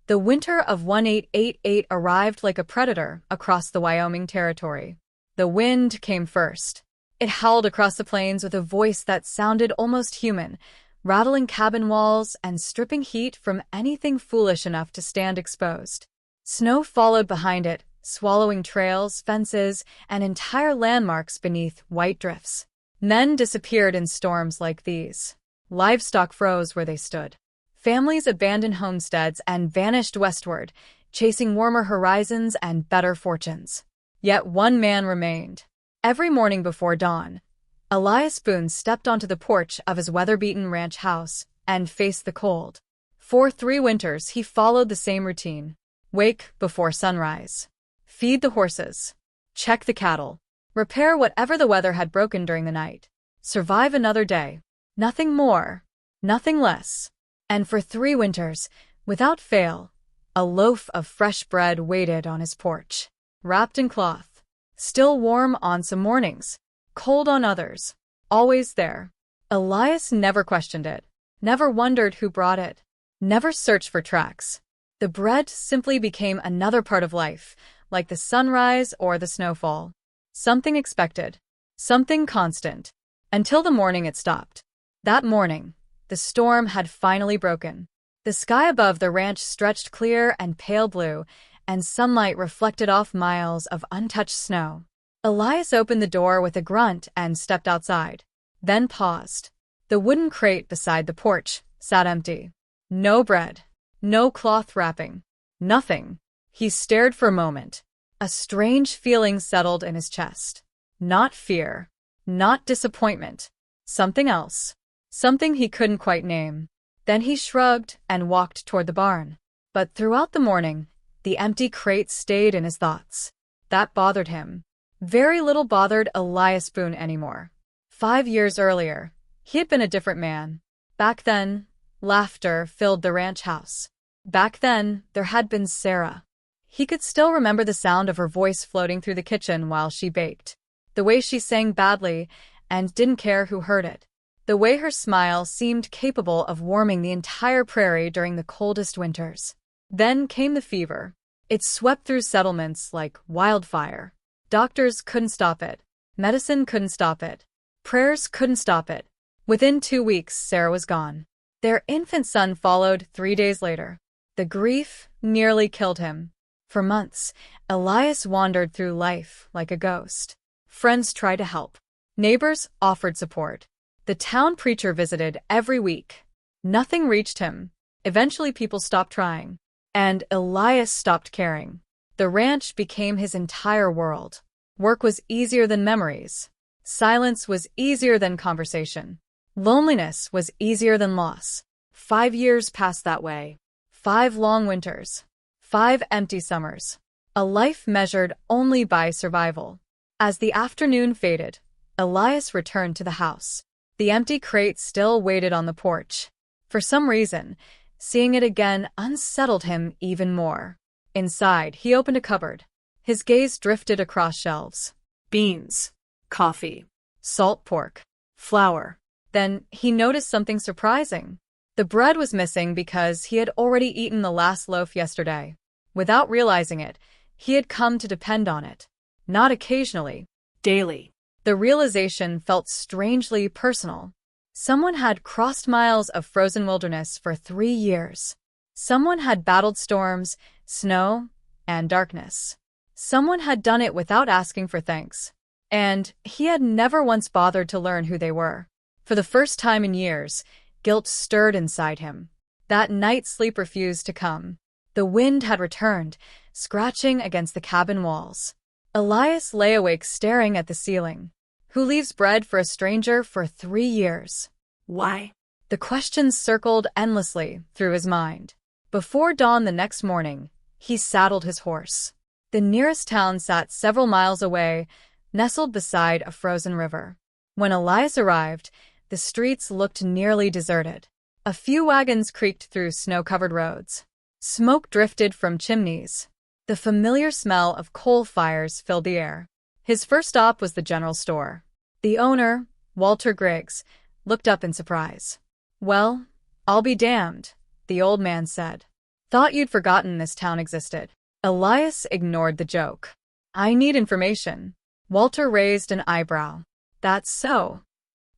The winter of 1888 arrived like a predator across the Wyoming territory. The wind came first. It howled across the plains with a voice that sounded almost human, rattling cabin walls and stripping heat from anything foolish enough to stand exposed. Snow followed behind it, swallowing trails, fences, and entire landmarks beneath white drifts. Men disappeared in storms like these. Livestock froze where they stood. Families abandoned homesteads and vanished westward, chasing warmer horizons and better fortunes. Yet one man remained. Every morning before dawn, Elias Boone stepped onto the porch of his weather-beaten ranch house and faced the cold. For 3 winters, he followed the same routine. Wake before sunrise. Feed the horses. Check the cattle. Repair whatever the weather had broken during the night. Survive another day. Nothing more. Nothing less. And for 3 winters, without fail, a loaf of fresh bread waited on his porch. Wrapped in cloth. Still warm on some mornings. Cold on others. Always there. Elias never questioned it. Never wondered who brought it. Never searched for tracks. The bread simply became another part of life, like the sunrise or the snowfall. Something expected. Something constant. Until the morning it stopped. That morning, the storm had finally broken. The sky above the ranch stretched clear and pale blue, and sunlight reflected off miles of untouched snow. Elias opened the door with a grunt and stepped outside, then paused. The wooden crate beside the porch sat empty. No bread. No cloth wrapping. Nothing. He stared for a moment. A strange feeling settled in his chest. Not fear. Not disappointment. Something else. Something he couldn't quite name. Then he shrugged and walked toward the barn. But throughout the morning, the empty crate stayed in his thoughts. That bothered him. Very little bothered Elias Boone anymore. 5 years earlier, he had been a different man. Back then, laughter filled the ranch house. Back then, there had been Sarah. He could still remember the sound of her voice floating through the kitchen while she baked. The way she sang badly and didn't care who heard it. The way her smile seemed capable of warming the entire prairie during the coldest winters. Then came the fever. It swept through settlements like wildfire. Doctors couldn't stop it. Medicine couldn't stop it. Prayers couldn't stop it. Within 2 weeks, Sarah was gone. Their infant son followed 3 days later. The grief nearly killed him. For months, Elias wandered through life like a ghost. Friends tried to help. Neighbors offered support. The town preacher visited every week. Nothing reached him. Eventually people stopped trying. And Elias stopped caring. The ranch became his entire world. Work was easier than memories. Silence was easier than conversation. Loneliness was easier than loss. 5 years passed that way. 5 long winters. 5 empty summers. A life measured only by survival. As the afternoon faded, Elias returned to the house. The empty crate still waited on the porch. For some reason, seeing it again unsettled him even more. Inside, he opened a cupboard. His gaze drifted across shelves. Beans, coffee, salt pork, flour. Then he noticed something surprising. The bread was missing because he had already eaten the last loaf yesterday. Without realizing it, he had come to depend on it. Not occasionally, daily. The realization felt strangely personal. Someone had crossed miles of frozen wilderness for 3 years. Someone had battled storms, snow, and darkness. Someone had done it without asking for thanks. And he had never once bothered to learn who they were. For the first time in years, guilt stirred inside him. That night sleep refused to come. The wind had returned, scratching against the cabin walls. Elias lay awake staring at the ceiling. Who leaves bread for a stranger for 3 years? Why? The questions circled endlessly through his mind. Before dawn the next morning, he saddled his horse. The nearest town sat several miles away, nestled beside a frozen river. When Elias arrived, the streets looked nearly deserted. A few wagons creaked through snow-covered roads. Smoke drifted from chimneys. The familiar smell of coal fires filled the air. His first stop was the general store. The owner, Walter Griggs, looked up in surprise. "Well, I'll be damned," the old man said. Thought you'd forgotten this town existed. Elias ignored the joke. I need information. Walter raised an eyebrow. That's so.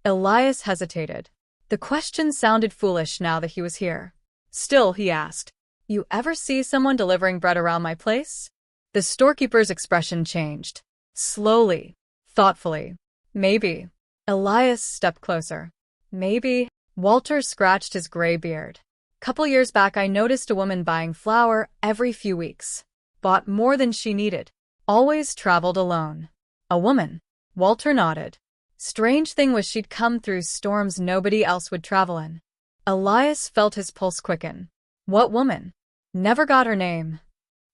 Elias hesitated. The question sounded foolish now that he was here. Still, he asked, You ever see someone delivering bread around my place? The storekeeper's expression changed. Slowly, thoughtfully. Maybe. Elias stepped closer. Maybe. Walter scratched his gray beard. Couple years back I noticed a woman buying flour every few weeks. Bought more than she needed. Always traveled alone. A woman. Walter nodded. Strange thing was she'd come through storms nobody else would travel in. Elias felt his pulse quicken. What woman? Never got her name.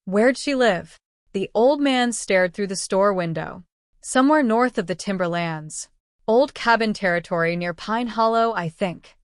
Where'd she live? The old man stared through the store window. Somewhere north of the timberlands. Old cabin territory near Pine Hollow, I think.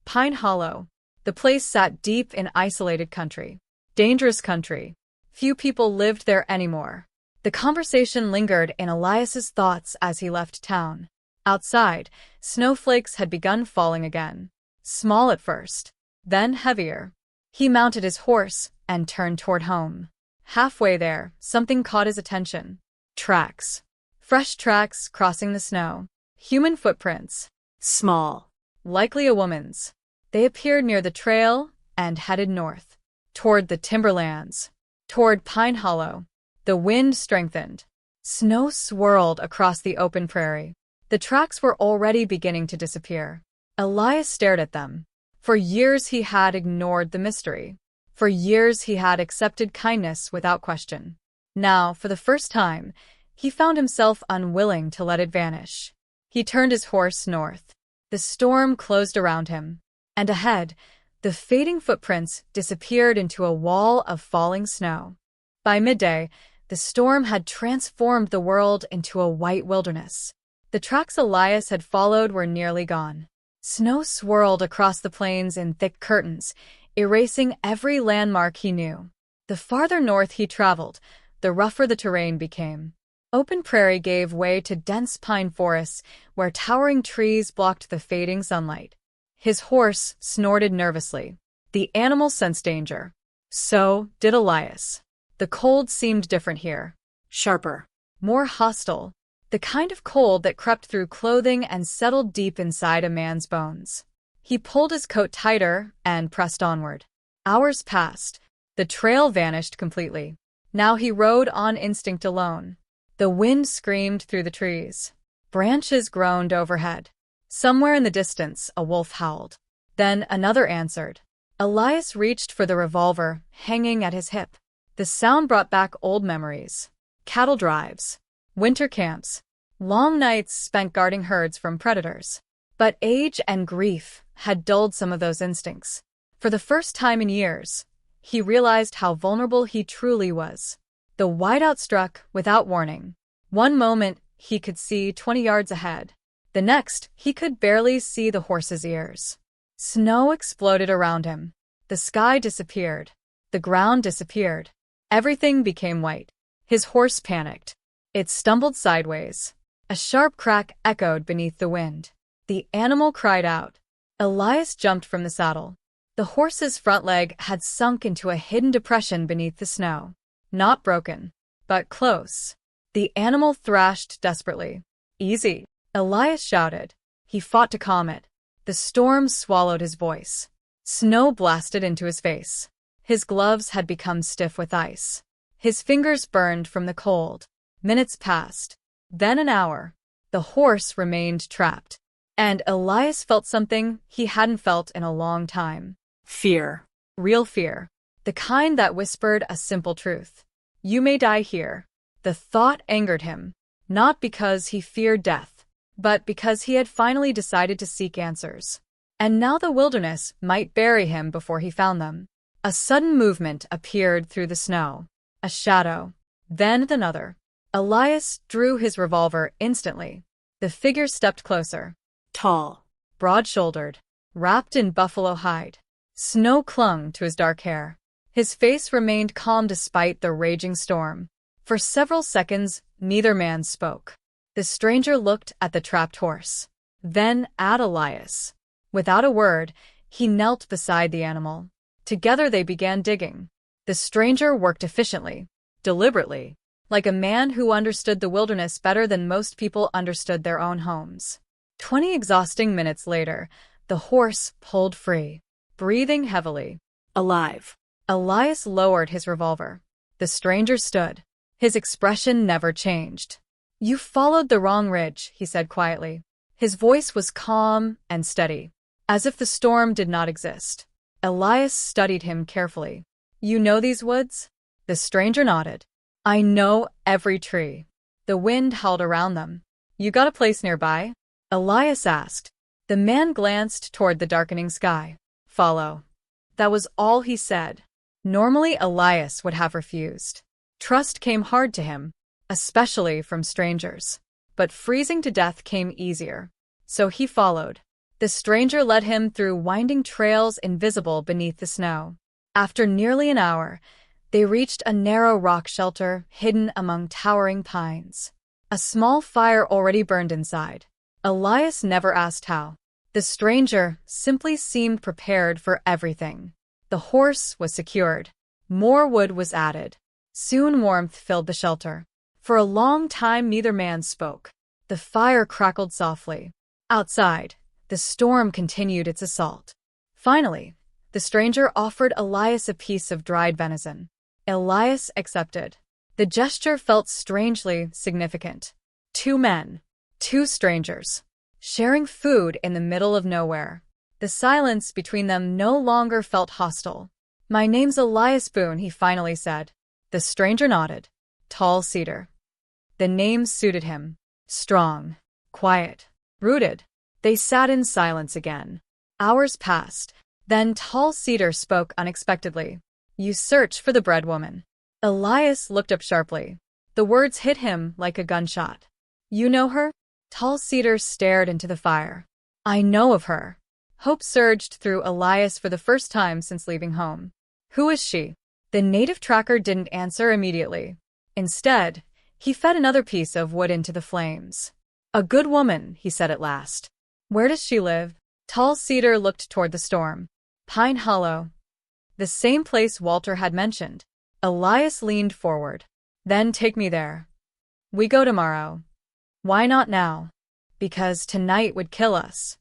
Pine Hollow. The place sat deep in isolated country. Dangerous country. Few people lived there anymore. The conversation lingered in Elias's thoughts as he left town. Outside, snowflakes had begun falling again. Small at first, then heavier. He mounted his horse and turned toward home. Halfway there, something caught his attention. Tracks. Fresh tracks crossing the snow. Human footprints. Small. Likely a woman's. They appeared near the trail and headed north. Toward the timberlands. Toward Pine Hollow. The wind strengthened. Snow swirled across the open prairie. The tracks were already beginning to disappear. Elias stared at them. For years he had ignored the mystery. For years he had accepted kindness without question. Now, for the first time, he found himself unwilling to let it vanish. He turned his horse north. The storm closed around him. And ahead, the fading footprints disappeared into a wall of falling snow. By midday, the storm had transformed the world into a white wilderness. The tracks Elias had followed were nearly gone. Snow swirled across the plains in thick curtains, erasing every landmark he knew. The farther north he traveled, the rougher the terrain became. Open prairie gave way to dense pine forests where towering trees blocked the fading sunlight. His horse snorted nervously. The animal sensed danger. So did Elias. The cold seemed different here. Sharper. More hostile. The kind of cold that crept through clothing and settled deep inside a man's bones. He pulled his coat tighter and pressed onward. Hours passed. The trail vanished completely. Now he rode on instinct alone. The wind screamed through the trees. Branches groaned overhead. Somewhere in the distance, a wolf howled. Then another answered. Elias reached for the revolver hanging at his hip. The sound brought back old memories. Cattle drives. Winter camps. Long nights spent guarding herds from predators. But age and grief had dulled some of those instincts. For the first time in years, he realized how vulnerable he truly was. The whiteout struck without warning. One moment, he could see 20 yards ahead. The next, he could barely see the horse's ears. Snow exploded around him. The sky disappeared. The ground disappeared. Everything became white. His horse panicked. It stumbled sideways. A sharp crack echoed beneath the wind. The animal cried out. Elias jumped from the saddle. The horse's front leg had sunk into a hidden depression beneath the snow. Not broken, but close. The animal thrashed desperately. Easy, Elias shouted. He fought to calm it. The storm swallowed his voice. Snow blasted into his face. His gloves had become stiff with ice. His fingers burned from the cold. Minutes passed. Then an hour. The horse remained trapped. And Elias felt something he hadn't felt in a long time. Fear. Real fear. The kind that whispered a simple truth. You may die here. The thought angered him. Not because he feared death, but because he had finally decided to seek answers. And now the wilderness might bury him before he found them. A sudden movement appeared through the snow. A shadow. Then another. Elias drew his revolver instantly. The figure stepped closer. Tall. Broad-shouldered. Wrapped in buffalo hide. Snow clung to his dark hair. His face remained calm despite the raging storm. For several seconds, neither man spoke. The stranger looked at the trapped horse. Then at Elias. Without a word, he knelt beside the animal. Together they began digging. The stranger worked efficiently, deliberately, like a man who understood the wilderness better than most people understood their own homes. 20 exhausting minutes later, the horse pulled free, breathing heavily. Alive. Elias lowered his revolver. The stranger stood. His expression never changed. You followed the wrong ridge, he said quietly. His voice was calm and steady, as if the storm did not exist. Elias studied him carefully. You know these woods? The stranger nodded. I know every tree. The wind howled around them. You got a place nearby? Elias asked. The man glanced toward the darkening sky. Follow. That was all he said. Normally Elias would have refused. Trust came hard to him, especially from strangers. But freezing to death came easier. So he followed. The stranger led him through winding trails invisible beneath the snow. After nearly an hour, they reached a narrow rock shelter hidden among towering pines. A small fire already burned inside. Elias never asked how. The stranger simply seemed prepared for everything. The horse was secured. More wood was added. Soon warmth filled the shelter. For a long time neither man spoke. The fire crackled softly. Outside, the storm continued its assault. Finally, the stranger offered Elias a piece of dried venison. Elias accepted. The gesture felt strangely significant. Two men, two strangers, sharing food in the middle of nowhere. The silence between them no longer felt hostile. My name's Elias Boone, he finally said. The stranger nodded. Tall cedar. The name suited him. Strong, quiet, rooted. They sat in silence again. Hours passed. Then Tall Cedar spoke unexpectedly. You search for the bread woman. Elias looked up sharply. The words hit him like a gunshot. You know her? Tall Cedar stared into the fire. I know of her. Hope surged through Elias for the first time since leaving home. Who is she? The native tracker didn't answer immediately. Instead, he fed another piece of wood into the flames. A good woman, he said at last. Where does she live? Tall Cedar looked toward the storm. Pine Hollow. The same place Walter had mentioned. Elias leaned forward. Then take me there. We go tomorrow. Why not now? Because tonight would kill us.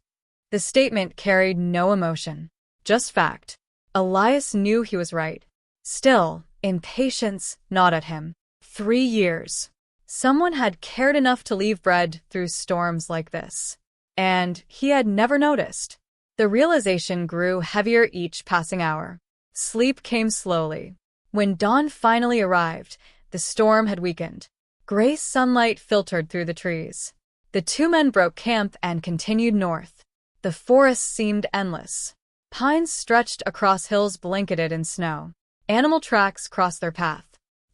The statement carried no emotion, just fact. Elias knew he was right. Still, impatience gnawed at him. 3 years. Someone had cared enough to leave bread through storms like this. And he had never noticed. The realization grew heavier each passing hour. Sleep came slowly. When dawn finally arrived, the storm had weakened. Gray sunlight filtered through the trees. The two men broke camp and continued north. The forest seemed endless. Pines stretched across hills blanketed in snow. Animal tracks crossed their path.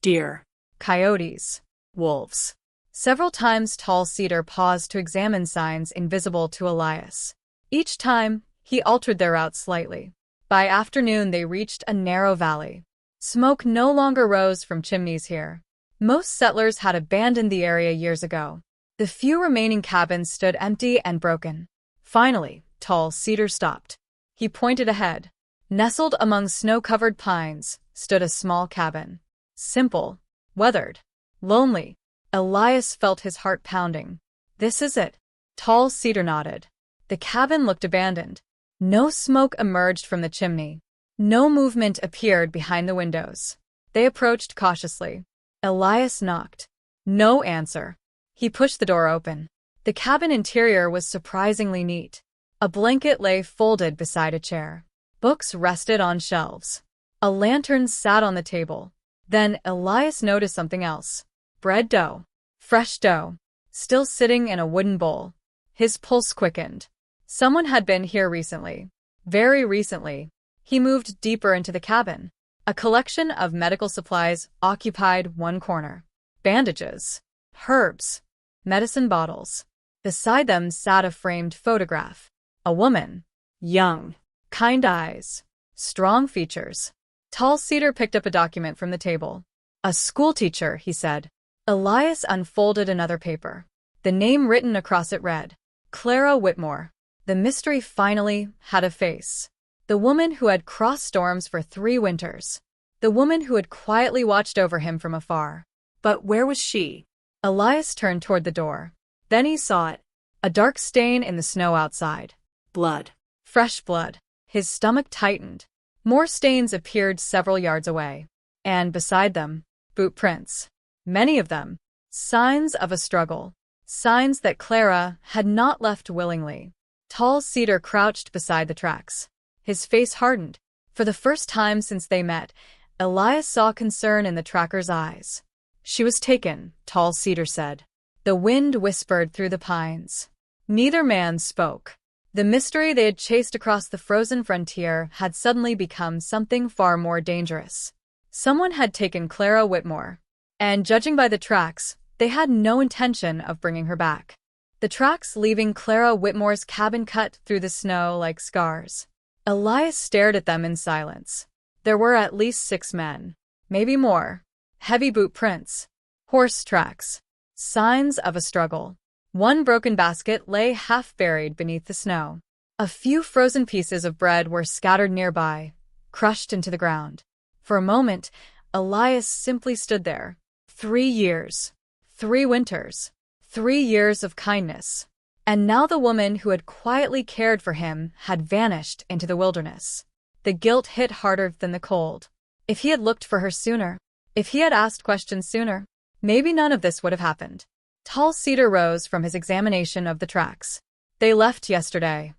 Deer, coyotes, wolves. Several times Tall Cedar paused to examine signs invisible to Elias. Each time, he altered their route slightly. By afternoon they reached a narrow valley. Smoke no longer rose from chimneys here. Most settlers had abandoned the area years ago. The few remaining cabins stood empty and broken. Finally, Tall Cedar stopped. He pointed ahead. Nestled among snow-covered pines, stood a small cabin. Simple, weathered, lonely. Elias felt his heart pounding. This is it. Tall Cedar nodded. The cabin looked abandoned. No smoke emerged from the chimney. No movement appeared behind the windows. They approached cautiously. Elias knocked. No answer. He pushed the door open. The cabin interior was surprisingly neat. A blanket lay folded beside a chair. Books rested on shelves. A lantern sat on the table. Then Elias noticed something else. Bread dough. Fresh dough. Still sitting in a wooden bowl. His pulse quickened. Someone had been here recently. Very recently. He moved deeper into the cabin. A collection of medical supplies occupied one corner. Bandages. Herbs. Medicine bottles. Beside them sat a framed photograph. A woman. Young. Kind eyes. Strong features. Tall Cedar picked up a document from the table. A schoolteacher, he said. Elias unfolded another paper. The name written across it read, Clara Whitmore. The mystery finally had a face. The woman who had crossed storms for 3 winters. The woman who had quietly watched over him from afar. But where was she? Elias turned toward the door. Then he saw it. A dark stain in the snow outside. Blood. Fresh blood. His stomach tightened. More stains appeared several yards away. And beside them, boot prints. Many of them. Signs of a struggle. Signs that Clara had not left willingly. Tall Cedar crouched beside the tracks. His face hardened. For the first time since they met, Elias saw concern in the tracker's eyes. She was taken, Tall Cedar said. The wind whispered through the pines. Neither man spoke. The mystery they had chased across the frozen frontier had suddenly become something far more dangerous. Someone had taken Clara Whitmore, and judging by the tracks, they had no intention of bringing her back. The tracks leaving Clara Whitmore's cabin cut through the snow like scars. Elias stared at them in silence. There were at least 6 men, maybe more. Heavy boot prints, horse tracks, signs of a struggle. One broken basket lay half-buried beneath the snow. A few frozen pieces of bread were scattered nearby, crushed into the ground. For a moment, Elias simply stood there. 3 years. 3 winters. 3 years of kindness. And now the woman who had quietly cared for him had vanished into the wilderness. The guilt hit harder than the cold. If he had looked for her sooner, if he had asked questions sooner, maybe none of this would have happened. Tall Cedar rose from his examination of the tracks. They left yesterday.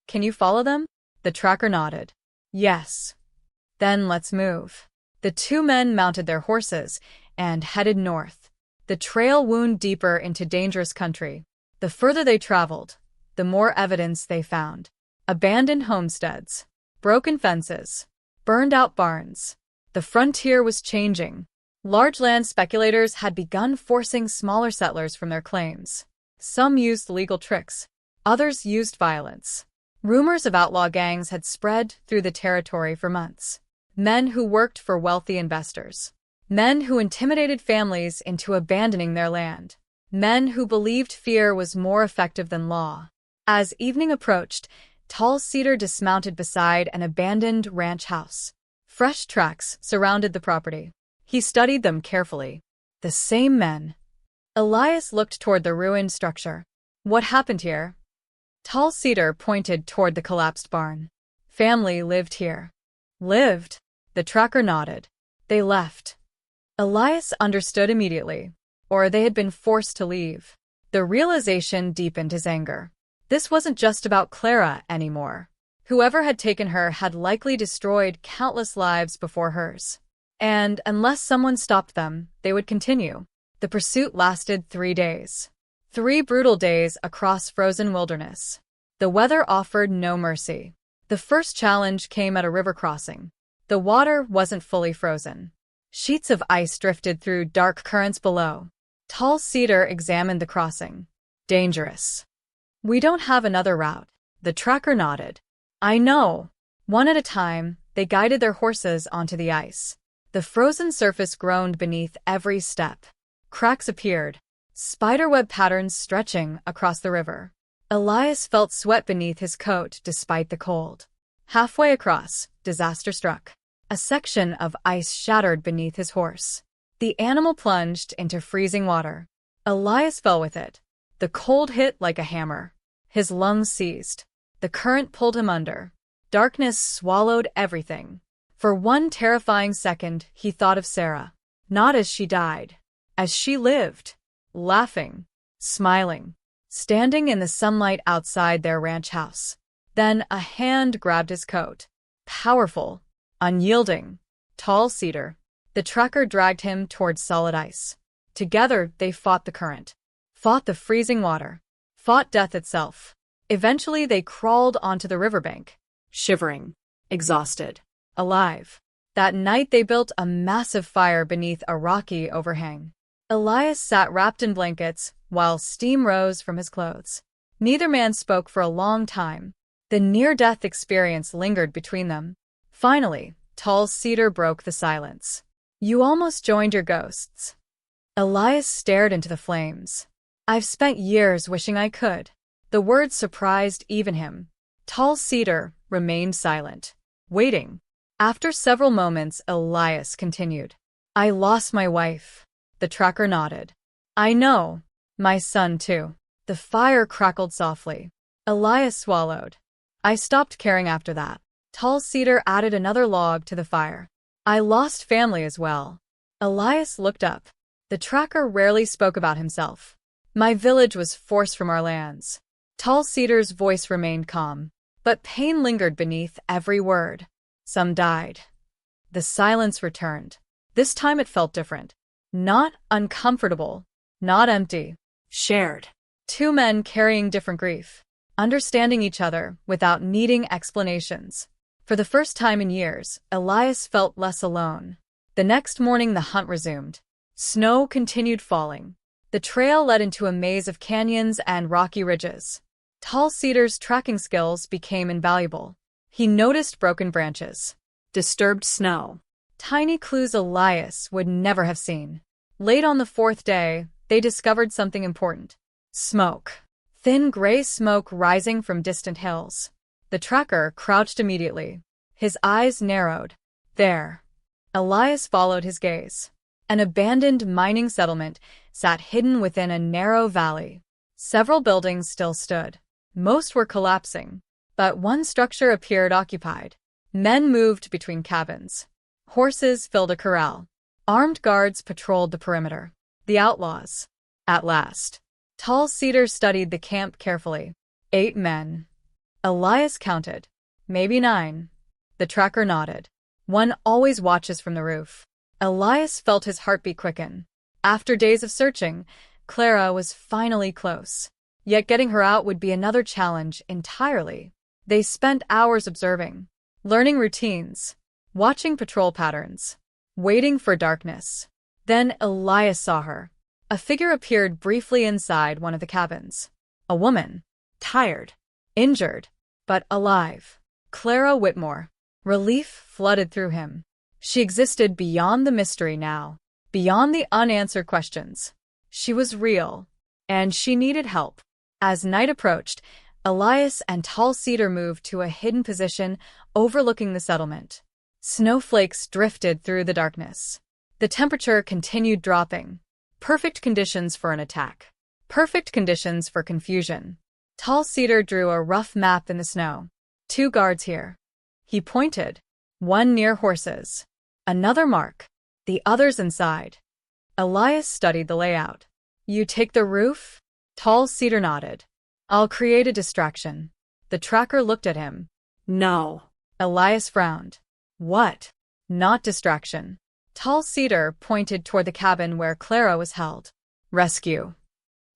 Can you follow them? The tracker nodded. Yes. Then let's move. The 2 men mounted their horses and headed north. The trail wound deeper into dangerous country. The further they traveled, the more evidence they found. Abandoned homesteads, broken fences, burned-out barns. The frontier was changing. Large land speculators had begun forcing smaller settlers from their claims. Some used legal tricks. Others used violence. Rumors of outlaw gangs had spread through the territory for months. Men who worked for wealthy investors. Men who intimidated families into abandoning their land. Men who believed fear was more effective than law. As evening approached, Tall Cedar dismounted beside an abandoned ranch house. Fresh tracks surrounded the property. He studied them carefully. The same men. Elias looked toward the ruined structure. What happened here? Tall Cedar pointed toward the collapsed barn. Family lived here. Lived? The tracker nodded. They left. Elias understood immediately. Or they had been forced to leave. The realization deepened his anger. This wasn't just about Clara anymore. Whoever had taken her had likely destroyed countless lives before hers. And unless someone stopped them, they would continue. The pursuit lasted 3 days. 3 brutal days across frozen wilderness. The weather offered no mercy. The first challenge came at a river crossing. The water wasn't fully frozen. Sheets of ice drifted through dark currents below. Tall Cedar examined the crossing. Dangerous. We don't have another route. The tracker nodded. I know. One at a time, they guided their horses onto the ice. The frozen surface groaned beneath every step. Cracks appeared, spiderweb patterns stretching across the river. Elias felt sweat beneath his coat despite the cold. Halfway across, disaster struck. A section of ice shattered beneath his horse. The animal plunged into freezing water. Elias fell with it. The cold hit like a hammer. His lungs seized. The current pulled him under. Darkness swallowed everything. For one terrifying second, he thought of Sarah. Not as she died. As she lived. Laughing. Smiling. Standing in the sunlight outside their ranch house. Then a hand grabbed his coat. Powerful. Unyielding. Tall Cedar. The tracker dragged him towards solid ice. Together, they fought the current. Fought the freezing water. Fought death itself. Eventually, they crawled onto the riverbank. Shivering. Exhausted. Alive. That night, they built a massive fire beneath a rocky overhang. Elias sat wrapped in blankets, while steam rose from his clothes. Neither man spoke for a long time. The near-death experience lingered between them. Finally, Tall Cedar broke the silence. You almost joined your ghosts. Elias stared into the flames. I've spent years wishing I could. The words surprised even him. Tall Cedar remained silent, waiting. After several moments, Elias continued. I lost my wife. The tracker nodded. I know. My son, too. The fire crackled softly. Elias swallowed. I stopped caring after that. Tall Cedar added another log to the fire. I lost family as well. Elias looked up. The tracker rarely spoke about himself. My village was forced from our lands. Tall Cedar's voice remained calm, but pain lingered beneath every word. Some died. The silence returned. This time it felt different. Not uncomfortable, not empty. Shared. Two men carrying different grief, understanding each other without needing explanations. For the first time in years, Elias felt less alone. The next morning the hunt resumed. Snow continued falling. The trail led into a maze of canyons and rocky ridges. Tall Cedar's tracking skills became invaluable. He noticed broken branches, disturbed snow, tiny clues Elias would never have seen. Late on the fourth day, they discovered something important. Smoke. Thin gray smoke rising from distant hills. The tracker crouched immediately. His eyes narrowed. There. Elias followed his gaze. An abandoned mining settlement sat hidden within a narrow valley. Several buildings still stood. Most were collapsing, but one structure appeared occupied. Men moved between cabins. Horses filled a corral. Armed guards patrolled the perimeter. The outlaws. At last. Tall Cedar studied the camp carefully. 8 men. Elias counted. Maybe 9. The tracker nodded. One always watches from the roof. Elias felt his heartbeat quicken. After days of searching, Clara was finally close. Yet getting her out would be another challenge entirely. They spent hours observing, learning routines, watching patrol patterns, waiting for darkness. Then Elias saw her. A figure appeared briefly inside one of the cabins. A woman. Tired. Injured. But alive. Clara Whitmore. Relief flooded through him. She existed beyond the mystery now. Beyond the unanswered questions. She was real. And she needed help. As night approached, Elias and Tall Cedar moved to a hidden position overlooking the settlement. Snowflakes drifted through the darkness. The temperature continued dropping. Perfect conditions for an attack. Perfect conditions for confusion. Tall Cedar drew a rough map in the snow. 2 guards here. He pointed. One near horses. Another mark. The others inside. Elias studied the layout. You take the roof? Tall Cedar nodded. I'll create a distraction. The tracker looked at him. No. Elias frowned. What? Not distraction. Tall Cedar pointed toward the cabin where Clara was held. Rescue.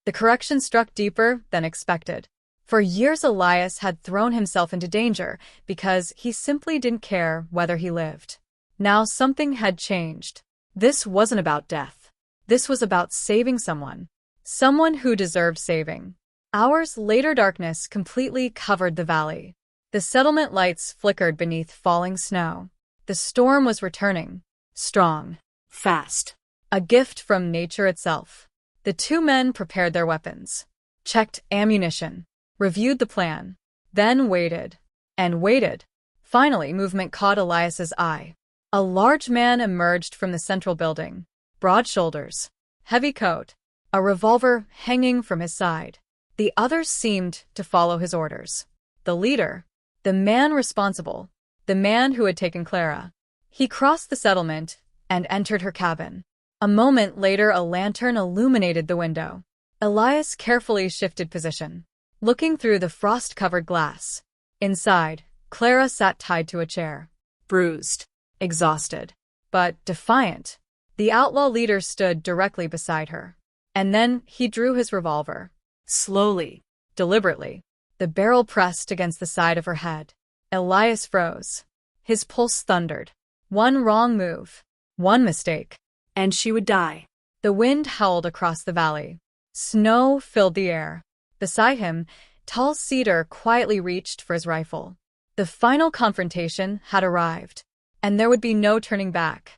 The correction struck deeper than expected. For years Elias had thrown himself into danger because he simply didn't care whether he lived. Now something had changed. This wasn't about death. This was about saving someone. Someone who deserved saving. Hours later, darkness completely covered the valley. The settlement lights flickered beneath falling snow. The storm was returning. Strong. Fast. A gift from nature itself. The 2 men prepared their weapons. Checked ammunition. Reviewed the plan. Then waited. And waited. Finally, movement caught Elias's eye. A large man emerged from the central building. Broad shoulders. Heavy coat. A revolver hanging from his side. The others seemed to follow his orders. The leader. The man responsible. The man who had taken Clara. He crossed the settlement and entered her cabin. A moment later, a lantern illuminated the window. Elias carefully shifted position, looking through the frost-covered glass. Inside, Clara sat tied to a chair. Bruised. Exhausted. But defiant. The outlaw leader stood directly beside her. And then he drew his revolver. Slowly. Deliberately. The barrel pressed against the side of her head. Elias froze. His pulse thundered. One wrong move. One mistake. And she would die. The wind howled across the valley. Snow filled the air. Beside him, Tall Cedar quietly reached for his rifle. The final confrontation had arrived. And there would be no turning back.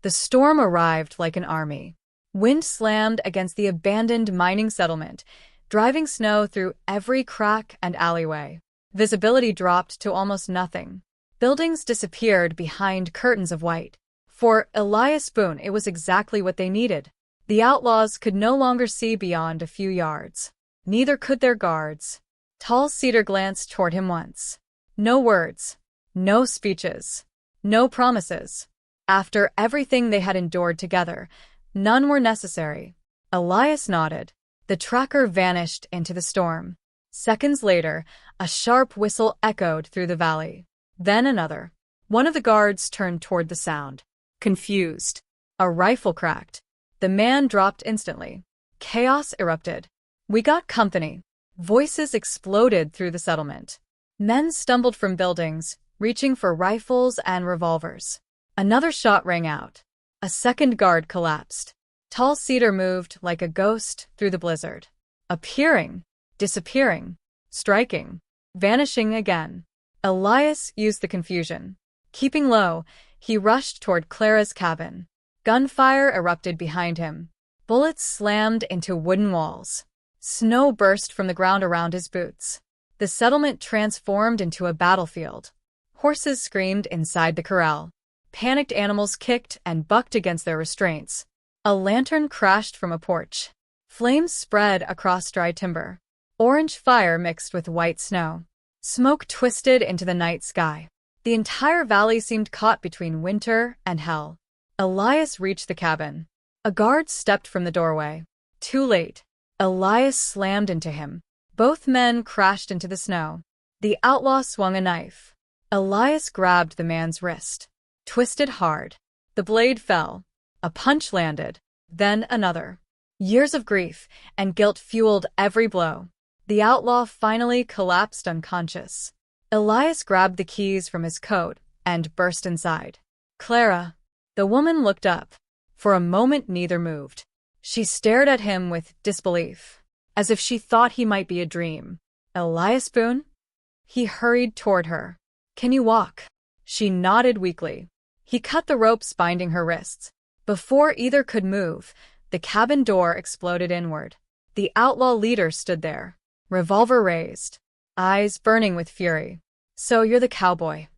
The storm arrived like an army. Wind slammed against the abandoned mining settlement, driving snow through every crack and alleyway. Visibility dropped to almost nothing. Buildings disappeared behind curtains of white. For Elias Boone, it was exactly what they needed. The outlaws could no longer see beyond a few yards. Neither could their guards. Tall Cedar glanced toward him once. No words. No speeches. No promises. After everything they had endured together, none were necessary. Elias nodded. The tracker vanished into the storm. Seconds later, a sharp whistle echoed through the valley. Then another. One of the guards turned toward the sound. Confused. A rifle cracked. The man dropped instantly. Chaos erupted. "We got company." Voices exploded through the settlement. Men stumbled from buildings, reaching for rifles and revolvers. Another shot rang out. A second guard collapsed. Tall Cedar moved like a ghost through the blizzard. Appearing, disappearing, striking, vanishing again. Elias used the confusion. Keeping low, he rushed toward Clara's cabin. Gunfire erupted behind him. Bullets slammed into wooden walls. Snow burst from the ground around his boots. The settlement transformed into a battlefield. Horses screamed inside the corral. Panicked animals kicked and bucked against their restraints. A lantern crashed from a porch. Flames spread across dry timber. Orange fire mixed with white snow. Smoke twisted into the night sky. The entire valley seemed caught between winter and hell. Elias reached the cabin. A guard stepped from the doorway. Too late. Elias slammed into him. Both men crashed into the snow. The outlaw swung a knife. Elias grabbed the man's wrist. Twisted hard. The blade fell. A punch landed. Then another. Years of grief and guilt fueled every blow. The outlaw finally collapsed unconscious. Elias grabbed the keys from his coat and burst inside. "Clara." The woman looked up. For a moment neither moved. She stared at him with disbelief, as if she thought he might be a dream. "Elias Boone?" He hurried toward her. "Can you walk?" She nodded weakly. He cut the ropes binding her wrists. Before either could move, the cabin door exploded inward. The outlaw leader stood there, revolver raised, eyes burning with fury. "So you're the cowboy."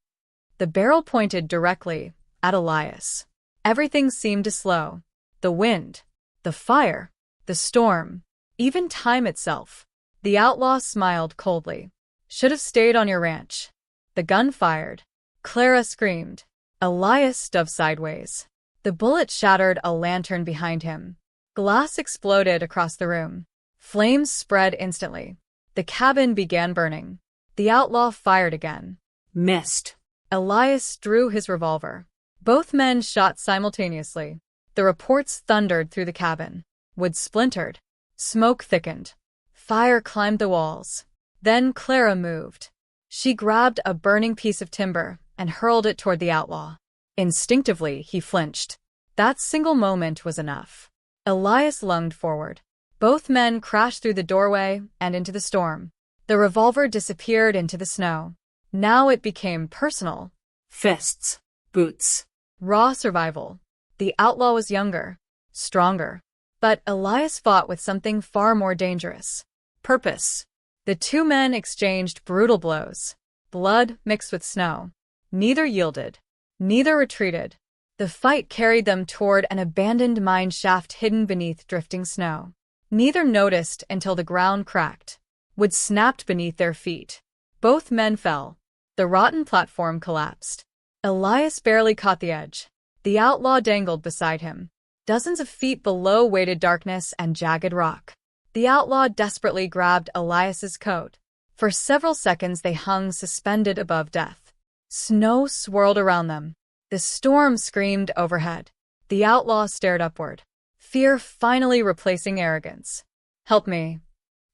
The barrel pointed directly at Elias. Everything seemed to slow. The wind, the fire, the storm, even time itself. The outlaw smiled coldly. "Should have stayed on your ranch." The gun fired. Clara screamed. Elias dove sideways. The bullet shattered a lantern behind him. Glass exploded across the room. Flames spread instantly. The cabin began burning. The outlaw fired again. Missed. Elias drew his revolver. Both men shot simultaneously. The reports thundered through the cabin. Wood splintered. Smoke thickened. Fire climbed the walls. Then Clara moved. She grabbed a burning piece of timber and hurled it toward the outlaw. Instinctively, he flinched. That single moment was enough. Elias lunged forward. Both men crashed through the doorway and into the storm. The revolver disappeared into the snow. Now it became personal. Fists. Boots. Raw survival. The outlaw was younger, stronger. But Elias fought with something far more dangerous. Purpose. The two men exchanged brutal blows. Blood mixed with snow. Neither yielded. Neither retreated. The fight carried them toward an abandoned mine shaft hidden beneath drifting snow. Neither noticed until the ground cracked. Wood snapped beneath their feet. Both men fell. The rotten platform collapsed. Elias barely caught the edge. The outlaw dangled beside him. Dozens of feet below waited darkness and jagged rock. The outlaw desperately grabbed Elias's coat. For several seconds they hung suspended above death. Snow swirled around them. The storm screamed overhead. The outlaw stared upward. Fear finally replacing arrogance. "Help me."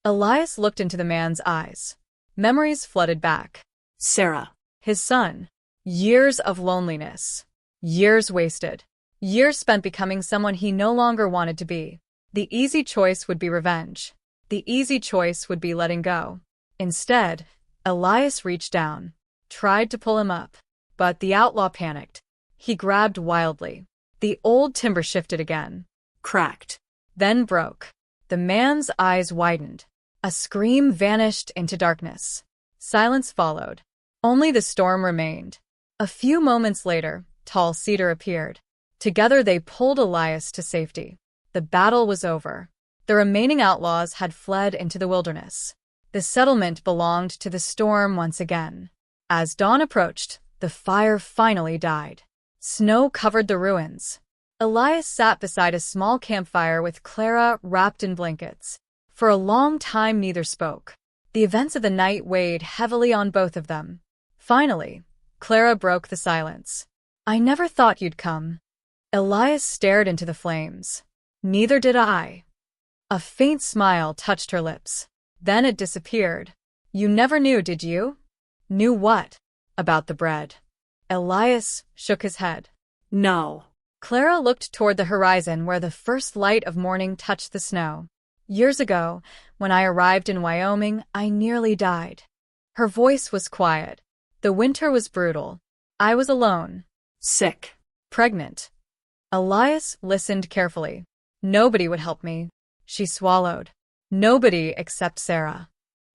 Elias looked into the man's eyes. Memories flooded back. Sarah. His son. Years of loneliness. Years wasted. Years spent becoming someone he no longer wanted to be. The easy choice would be revenge. The easy choice would be letting go. Instead, Elias reached down, tried to pull him up. But the outlaw panicked. He grabbed wildly. The old timber shifted again. Cracked. Then broke. The man's eyes widened. A scream vanished into darkness. Silence followed. Only the storm remained. A few moments later, Tall Cedar appeared. Together they pulled Elias to safety. The battle was over. The remaining outlaws had fled into the wilderness. The settlement belonged to the storm once again. As dawn approached, the fire finally died. Snow covered the ruins. Elias sat beside a small campfire with Clara wrapped in blankets. For a long time neither spoke. The events of the night weighed heavily on both of them. Finally, Clara broke the silence. "I never thought you'd come." Elias stared into the flames. "Neither did I." A faint smile touched her lips. Then it disappeared. "You never knew, did you?" "Knew what?" "About the bread." Elias shook his head. "No." Clara looked toward the horizon where the first light of morning touched the snow. "Years ago, when I arrived in Wyoming, I nearly died." Her voice was quiet. The winter was brutal. I was alone. Sick. Pregnant. Elias listened carefully. "Nobody would help me." She swallowed. "Nobody except Sarah."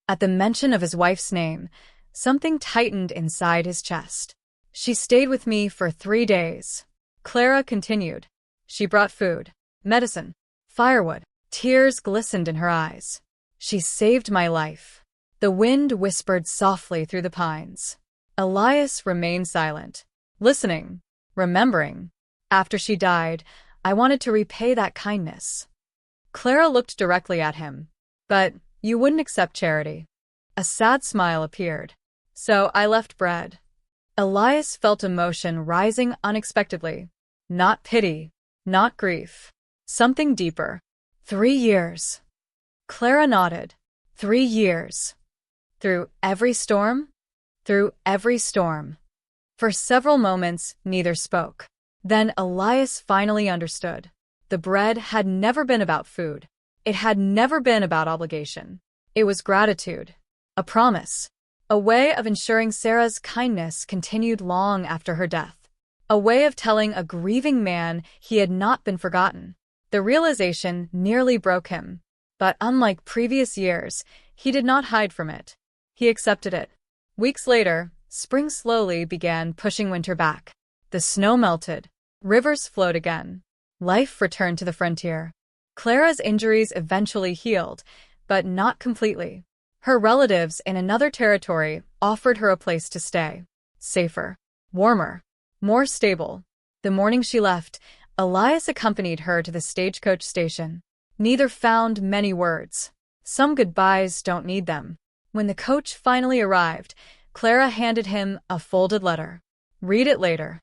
At the mention of his wife's name, something tightened inside his chest. "She stayed with me for 3 days." Clara continued. "She brought food, medicine, firewood." Tears glistened in her eyes. "She saved my life." The wind whispered softly through the pines. Elias remained silent, listening, remembering. "After she died, I wanted to repay that kindness." Clara looked directly at him. "But you wouldn't accept charity." A sad smile appeared. "So I left bread." Elias felt emotion rising unexpectedly. Not pity, not grief. Something deeper. 3 years. Clara nodded. 3 years. Through every storm? Through every storm. For several moments, neither spoke. Then Elias finally understood. The bread had never been about food. It had never been about obligation. It was gratitude. A promise. A way of ensuring Sarah's kindness continued long after her death. A way of telling a grieving man he had not been forgotten. The realization nearly broke him. But unlike previous years, he did not hide from it. He accepted it. Weeks later, spring slowly began pushing winter back. The snow melted. Rivers flowed again. Life returned to the frontier. Clara's injuries eventually healed, but not completely. Her relatives in another territory offered her a place to stay. Safer, warmer, more stable. The morning she left, Elias accompanied her to the stagecoach station. Neither found many words. Some goodbyes don't need them. When the coach finally arrived, Clara handed him a folded letter. "Read it later."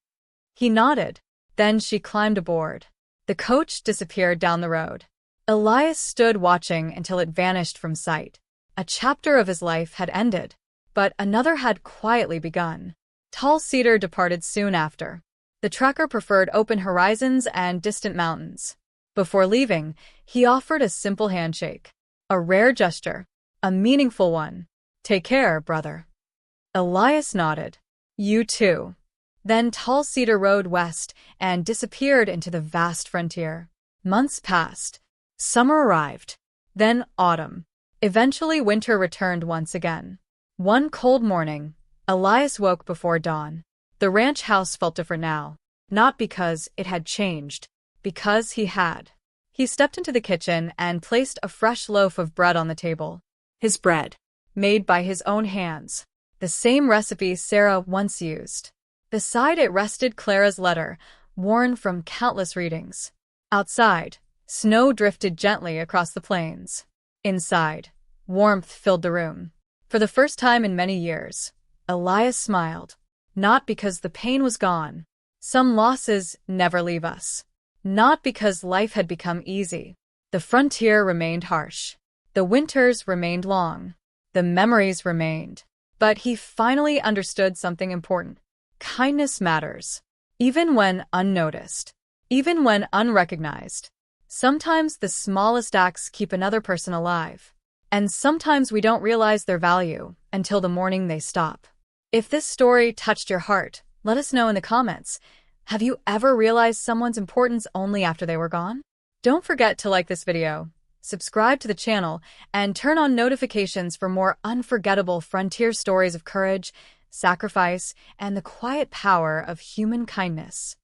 He nodded. Then she climbed aboard. The coach disappeared down the road. Elias stood watching until it vanished from sight. A chapter of his life had ended, but another had quietly begun. Tall Cedar departed soon after. The tracker preferred open horizons and distant mountains. Before leaving, he offered a simple handshake. A rare gesture. A meaningful one. "Take care, brother." Elias nodded. "You too." Then Tall Cedar rode west and disappeared into the vast frontier. Months passed. Summer arrived. Then autumn. Eventually winter returned once again. One cold morning, Elias woke before dawn. The ranch house felt different now. Not because it had changed, because he had. He stepped into the kitchen and placed a fresh loaf of bread on the table. His bread, made by his own hands. The same recipe Sarah once used. Beside it rested Clara's letter, worn from countless readings. Outside, snow drifted gently across the plains. Inside, warmth filled the room. For the first time in many years, Elias smiled. Not because the pain was gone. Some losses never leave us. Not because life had become easy. The frontier remained harsh. The winters remained long. The memories remained. But he finally understood something important. Kindness matters. Even when unnoticed. Even when unrecognized. Sometimes the smallest acts keep another person alive. And sometimes we don't realize their value until the morning they stop. If this story touched your heart, let us know in the comments. Have you ever realized someone's importance only after they were gone? Don't forget to like this video, subscribe to the channel, and turn on notifications for more unforgettable frontier stories of courage, sacrifice, and the quiet power of human kindness.